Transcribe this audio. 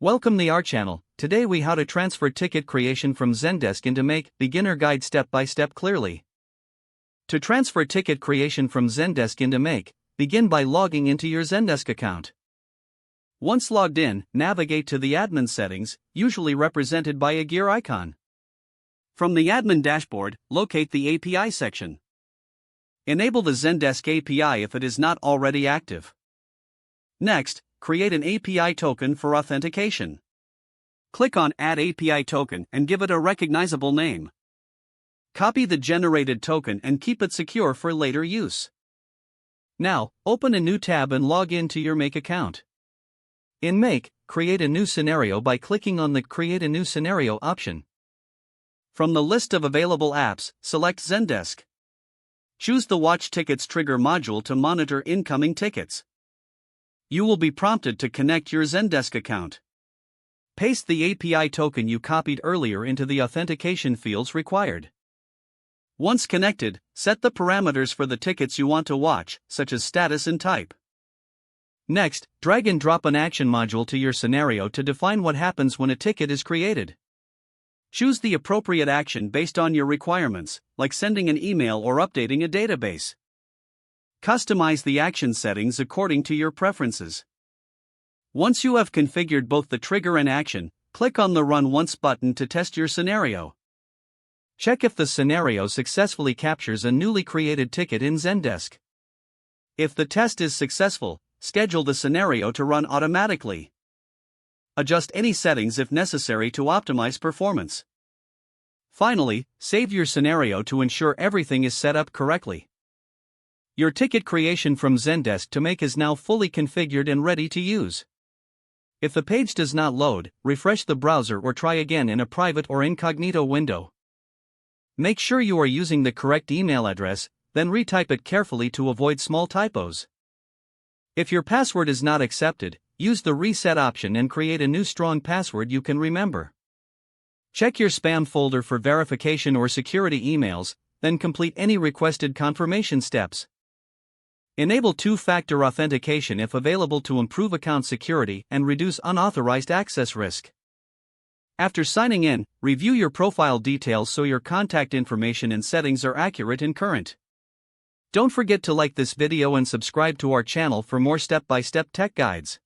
Welcome to our channel. Today we how to transfer ticket creation from Zendesk into Make, beginner guide step by step clearly. To transfer ticket creation from Zendesk into Make, begin by logging into your Zendesk account. Once logged in, navigate to the admin settings, usually represented by a gear icon. From the admin dashboard, locate the API section. Enable the Zendesk API if it is not already active. Next, create an API token for authentication. Click on Add API Token and give it a recognizable name. Copy the generated token and keep it secure for later use. Now, open a new tab and log in to your Make account. In Make, create a new scenario by clicking on the Create a New Scenario option. From the list of available apps, select Zendesk. Choose the Watch Tickets Trigger module to monitor incoming tickets. You will be prompted to connect your Zendesk account. Paste the API token you copied earlier into the authentication fields required. Once connected, set the parameters for the tickets you want to watch, such as status and type. Next, drag and drop an action module to your scenario to define what happens when a ticket is created. Choose the appropriate action based on your requirements, like sending an email or updating a database. Customize the action settings according to your preferences. Once you have configured both the trigger and action, click on the Run Once button to test your scenario. Check if the scenario successfully captures a newly created ticket in Zendesk. If the test is successful, schedule the scenario to run automatically. Adjust any settings if necessary to optimize performance. Finally, save your scenario to ensure everything is set up correctly. Your ticket creation from Zendesk to Make is now fully configured and ready to use. If the page does not load, refresh the browser or try again in a private or incognito window. Make sure you are using the correct email address, then retype it carefully to avoid small typos. If your password is not accepted, use the reset option and create a new strong password you can remember. Check your spam folder for verification or security emails, then complete any requested confirmation steps. Enable two-factor authentication if available to improve account security and reduce unauthorized access risk. After signing in, review your profile details so your contact information and settings are accurate and current. Don't forget to like this video and subscribe to our channel for more step-by-step tech guides.